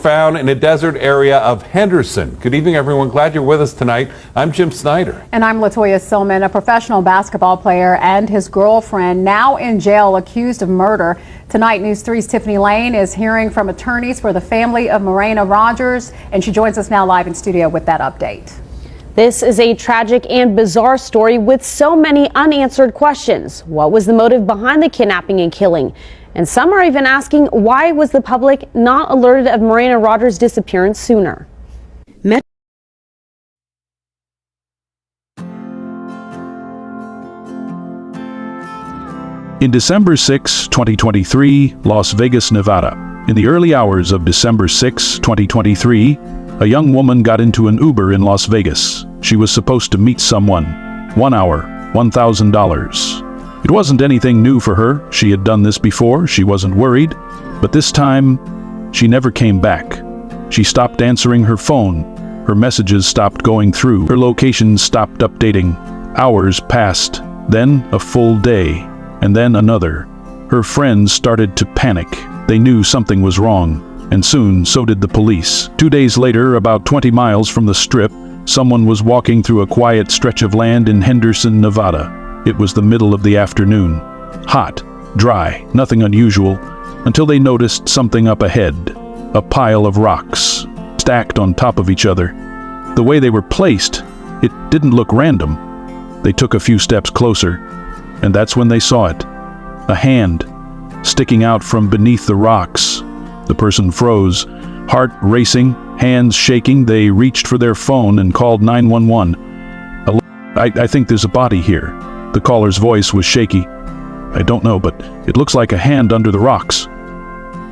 Found in a desert area of Henderson. Good evening, everyone. Glad you're with us tonight. I'm Jim Snyder. And I'm Latoya Silman, a professional basketball player and his girlfriend now in jail accused of murder. Tonight, News 3's Tiffany Lane is hearing from attorneys for the family of Marayna Rodgers, and she joins us now live in studio with that update. This is a tragic and bizarre story with so many unanswered questions. What was the motive behind the kidnapping and killing? And some are even asking, why was the public not alerted of Marayna Rodgers' disappearance sooner? In December 6, 2023, Las Vegas, Nevada. In the early hours of December 6, 2023, a young woman got into an Uber in Las Vegas. She was supposed to meet someone. 1 hour, $1,000. It wasn't anything new for her. She had done this before. She wasn't worried. But this time, she never came back. She stopped answering her phone. Her messages stopped going through. Her location stopped updating. Hours passed. Then a full day. And then another. Her friends started to panic. They knew something was wrong. And soon, so did the police. 2 days later, about 20 miles from the Strip, someone was walking through a quiet stretch of land in Henderson, Nevada. It was the middle of the afternoon. Hot, dry, nothing unusual, until they noticed something up ahead. A pile of rocks, stacked on top of each other. The way they were placed, it didn't look random. They took a few steps closer, and that's when they saw it. A hand, sticking out from beneath the rocks. The person froze, heart racing, hands shaking. They reached for their phone and called 911. I think there's a body here. The caller's voice was shaky. I don't know, but it looks like a hand under the rocks.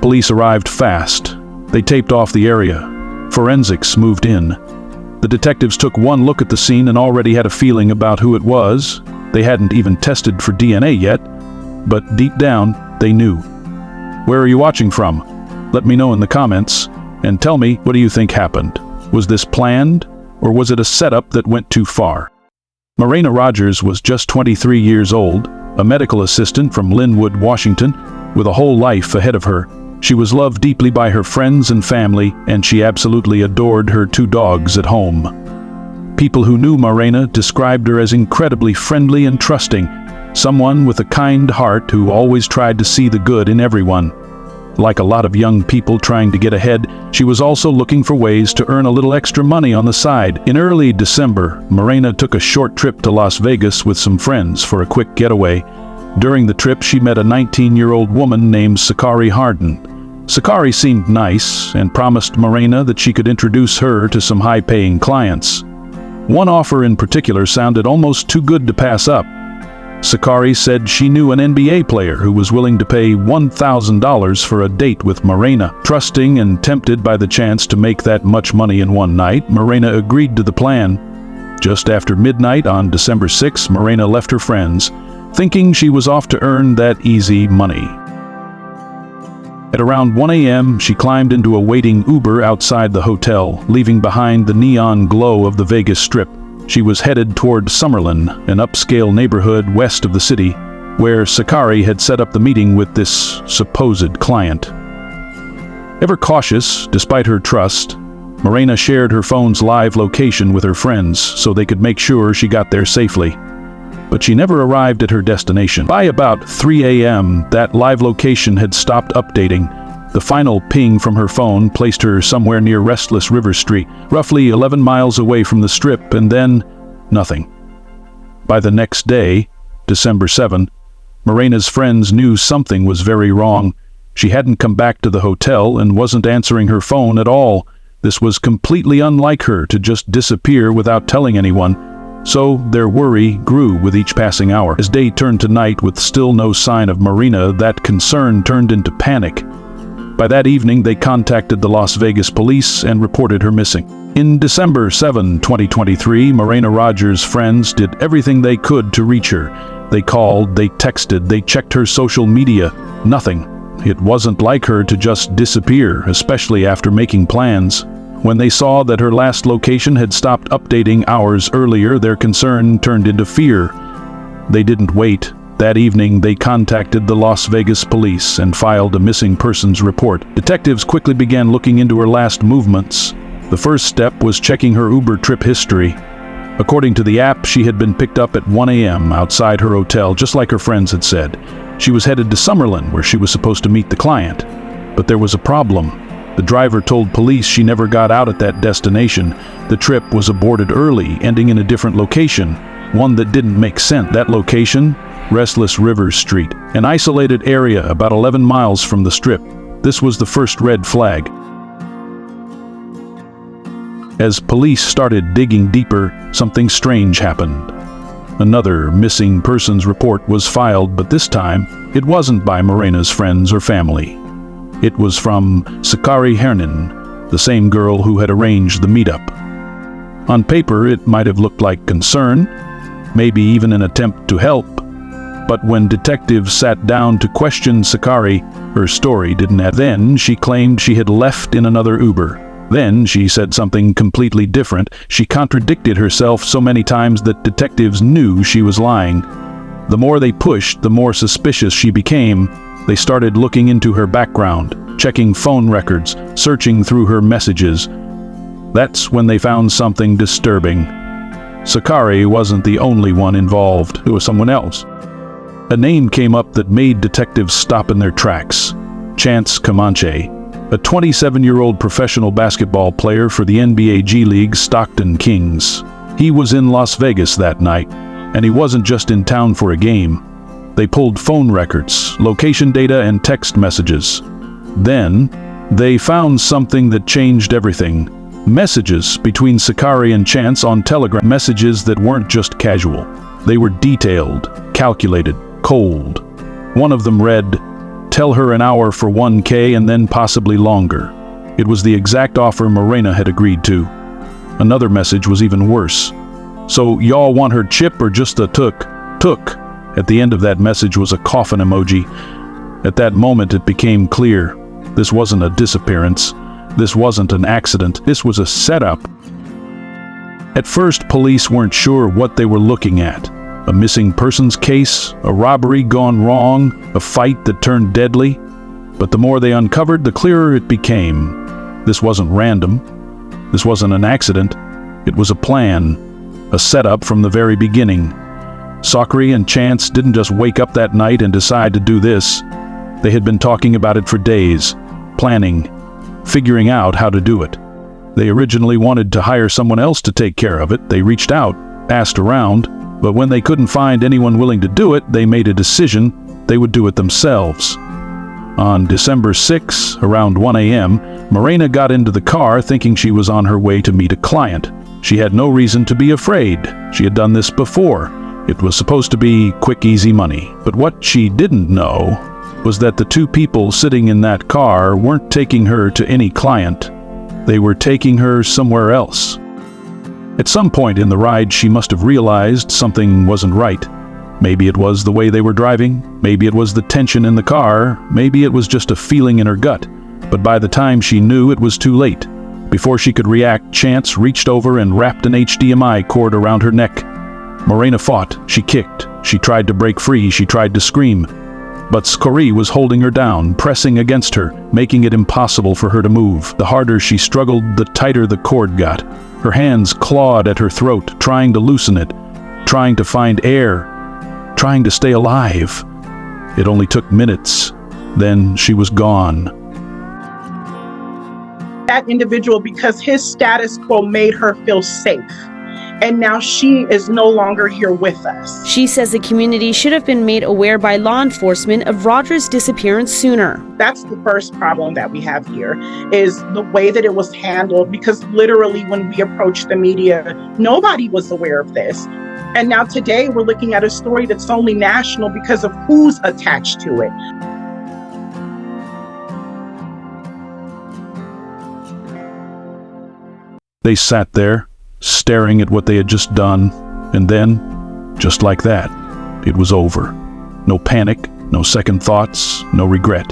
Police arrived fast. They taped off the area. Forensics moved in. The detectives took one look at the scene and already had a feeling about who it was. They hadn't even tested for DNA yet, but deep down, they knew. Where are you watching from? Let me know in the comments, and tell me, what do you think happened? Was this planned, or was it a setup that went too far? Marayna Rodgers was just 23 years old, a medical assistant from Linwood, Washington, with a whole life ahead of her. She was loved deeply by her friends and family, and she absolutely adored her 2 dogs at home. People who knew Marayna described her as incredibly friendly and trusting, someone with a kind heart who always tried to see the good in everyone. Like a lot of young people trying to get ahead, she was also looking for ways to earn a little extra money on the side. In early December, Marayna took a short trip to Las Vegas with some friends for a quick getaway. During the trip, she met a 19-year-old woman named Sakari Harden. Sakari seemed nice and promised Marayna that she could introduce her to some high-paying clients. One offer in particular sounded almost too good to pass up. Sakari said she knew an NBA player who was willing to pay $1,000 for a date with Marayna. Trusting and tempted by the chance to make that much money in one night, Marayna agreed to the plan. Just after midnight on December 6, Marayna left her friends, thinking she was off to earn that easy money. At around 1 a.m., she climbed into a waiting Uber outside the hotel, leaving behind the neon glow of the Vegas Strip. She was headed toward Summerlin, an upscale neighborhood west of the city, where Sakari had set up the meeting with this supposed client. Ever cautious, despite her trust, Marayna shared her phone's live location with her friends so they could make sure she got there safely. But she never arrived at her destination. By about 3 a.m., that live location had stopped updating. The final ping from her phone placed her somewhere near Restless River Street, roughly 11 miles away from the Strip, and then nothing. By the next day, December 7, Marayna's friends knew something was very wrong. She hadn't come back to the hotel and wasn't answering her phone at all. This was completely unlike her to just disappear without telling anyone. So their worry grew with each passing hour. As day turned to night with still no sign of Marayna, that concern turned into panic. By that evening, they contacted the Las Vegas police and reported her missing. In December 7, 2023, Marayna Rodgers' friends did everything they could to reach her. They called, they texted, they checked her social media. Nothing. It wasn't like her to just disappear, especially after making plans. When they saw that her last location had stopped updating hours earlier, their concern turned into fear. They didn't wait. That evening, they contacted the Las Vegas police and filed a missing persons report. Detectives quickly began looking into her last movements. The first step was checking her Uber trip history. According to the app, she had been picked up at 1 a.m. outside her hotel, just like her friends had said. She was headed to Summerlin, where she was supposed to meet the client. But there was a problem. The driver told police she never got out at that destination. The trip was aborted early, ending in a different location, one that didn't make sense. That location? Restless Rivers Street, an isolated area about 11 miles from the Strip. This was the first red flag. As police started digging deeper, something strange happened. Another missing persons report was filed, but this time, it wasn't by Marayna's friends or family. It was from Sakari Harnden, the same girl who had arranged the meetup. On paper, it might have looked like concern, maybe even an attempt to help. But when detectives sat down to question Sakari, her story didn't add. Then she claimed she had left in another Uber. Then she said something completely different. She contradicted herself so many times that detectives knew she was lying. The more they pushed, the more suspicious she became. They started looking into her background, checking phone records, searching through her messages. That's when they found something disturbing. Sakari wasn't the only one involved. It was someone else. A name came up that made detectives stop in their tracks. Chance Comanche, a 27-year-old professional basketball player for the NBA G League Stockton Kings. He was in Las Vegas that night, and he wasn't just in town for a game. They pulled phone records, location data, and text messages. Then, they found something that changed everything. Messages between Sakari and Chance on Telegram. Messages that weren't just casual. They were detailed, calculated, cold. One of them read, "Tell her an hour for $1,000 and then possibly longer." It was the exact offer Marayna had agreed to. Another message was even worse. "So y'all want her chip or just a took?" Took. At the end of that message was a coffin emoji. At that moment it became clear. This wasn't a disappearance. This wasn't an accident. This was a setup. At first, police weren't sure what they were looking at. A missing persons case, a robbery gone wrong, a fight that turned deadly. But the more they uncovered, the clearer it became. This wasn't random. This wasn't an accident. It was a plan, a setup from the very beginning. Sakari and Chance didn't just wake up that night and decide to do this. They had been talking about it for days, planning, figuring out how to do it. They originally wanted to hire someone else to take care of it. They reached out, asked around, but when they couldn't find anyone willing to do it, they made a decision they would do it themselves. On December 6, around 1 a.m., Marayna got into the car thinking she was on her way to meet a client. She had no reason to be afraid. She had done this before. It was supposed to be quick, easy money. But what she didn't know was that the two people sitting in that car weren't taking her to any client. They were taking her somewhere else. At some point in the ride, she must have realized something wasn't right. Maybe it was the way they were driving. Maybe it was the tension in the car. Maybe it was just a feeling in her gut. But by the time she knew, it was too late. Before she could react, Chance reached over and wrapped an HDMI cord around her neck. Marayna fought. She kicked. She tried to break free. She tried to scream. But Sakari was holding her down, pressing against her, making it impossible for her to move. The harder she struggled, the tighter the cord got. Her hands clawed at her throat, trying to loosen it, trying to find air, trying to stay alive. It only took minutes. Then she was gone. That individual, because his status quo made her feel safe. And now she is no longer here with us. She says the community should have been made aware by law enforcement of Rodgers' disappearance sooner. That's the first problem that we have here, is the way that it was handled, because literally when we approached the media, nobody was aware of this. And now today we're looking at a story that's only national because of who's attached to it. They sat there, staring at what they had just done, and then, just like that, it was over. No panic, no second thoughts, no regret.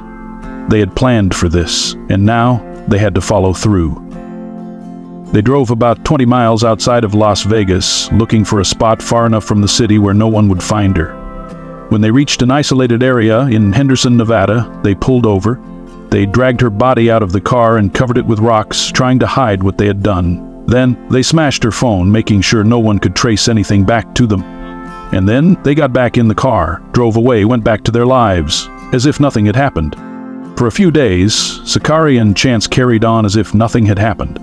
They had planned for this, and now they had to follow through. They drove about 20 miles outside of Las Vegas, looking for a spot far enough from the city where no one would find her. When they reached an isolated area in Henderson, Nevada, they pulled over. They dragged her body out of the car and covered it with rocks, trying to hide what they had done. Then they smashed her phone, making sure no one could trace anything back to them. And then they got back in the car, drove away, went back to their lives, as if nothing had happened. For a few days, Sakari and Chance carried on as if nothing had happened.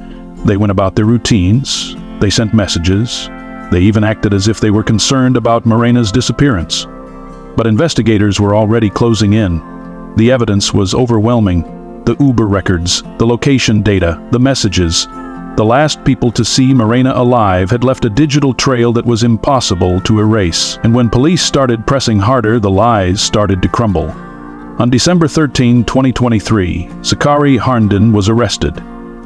They went about their routines, they sent messages, they even acted as if they were concerned about Marayna's disappearance. But investigators were already closing in. The evidence was overwhelming. The Uber records, the location data, the messages. The last people to see Marayna alive had left a digital trail that was impossible to erase. And when police started pressing harder, the lies started to crumble. On December 13, 2023, Sakari Harnden was arrested.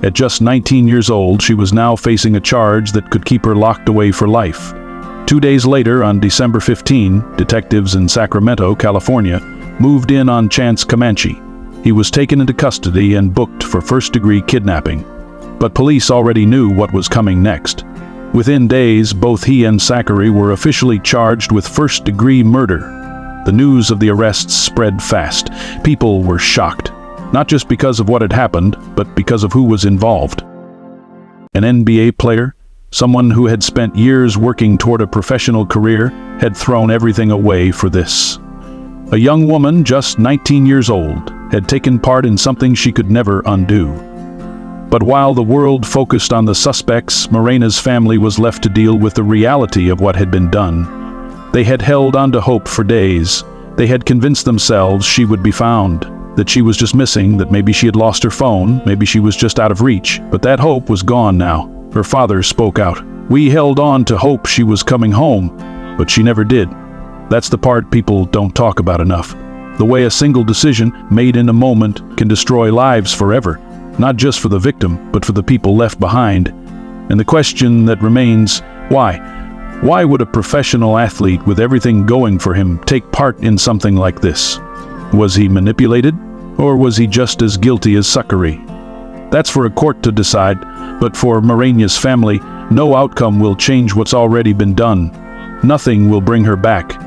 At just 19 years old, she was now facing a charge that could keep her locked away for life. 2 days later, on December 15, detectives in Sacramento, California, moved in on Chance Comanche. He was taken into custody and booked for first-degree kidnapping. But police already knew what was coming next. Within days, both he and Sakari were officially charged with first-degree murder. The news of the arrests spread fast. People were shocked, not just because of what had happened, but because of who was involved. An NBA player, someone who had spent years working toward a professional career, had thrown everything away for this. A young woman, just 19 years old, had taken part in something she could never undo. But while the world focused on the suspects, Marayna's family was left to deal with the reality of what had been done. They had held on to hope for days. They had convinced themselves she would be found, that she was just missing, that maybe she had lost her phone, maybe she was just out of reach. But that hope was gone now. Her father spoke out. "We held on to hope she was coming home, but she never did." That's the part people don't talk about enough. The way a single decision made in a moment can destroy lives forever, not just for the victim, but for the people left behind. And the question that remains, why? Why would a professional athlete with everything going for him take part in something like this? Was he manipulated, or was he just as guilty as Sakari? That's for a court to decide, but for Marayna's family, no outcome will change what's already been done. Nothing will bring her back.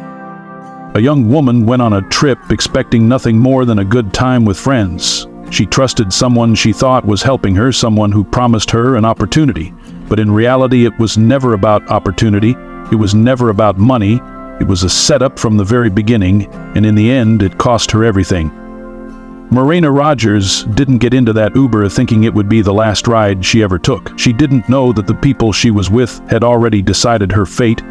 A young woman went on a trip expecting nothing more than a good time with friends. She trusted someone she thought was helping her, someone who promised her an opportunity. But in reality, it was never about opportunity. It was never about money. It was a setup from the very beginning, and in the end, it cost her everything. Marayna Rodgers didn't get into that Uber thinking it would be the last ride she ever took. She didn't know that the people she was with had already decided her fate.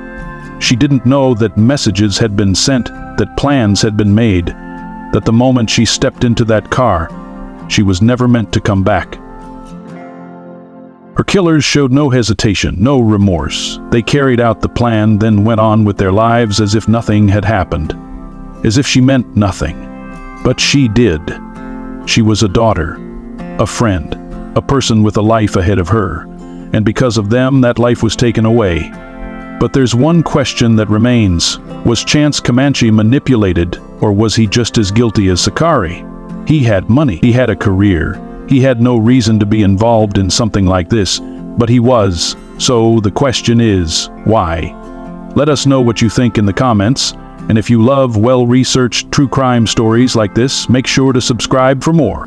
She didn't know that messages had been sent, that plans had been made, that the moment she stepped into that car, she was never meant to come back. Her killers showed no hesitation, no remorse. They carried out the plan, then went on with their lives as if nothing had happened, as if she meant nothing. But she did. She was a daughter, a friend, a person with a life ahead of her, and because of them, that life was taken away. But there's one question that remains. Was Chance Comanche manipulated, or was he just as guilty as Sakari? He had money, he had a career. He had no reason to be involved in something like this, but he was. So the question is, why? Let us know what you think in the comments, and if you love well-researched true crime stories like this, make sure to subscribe for more.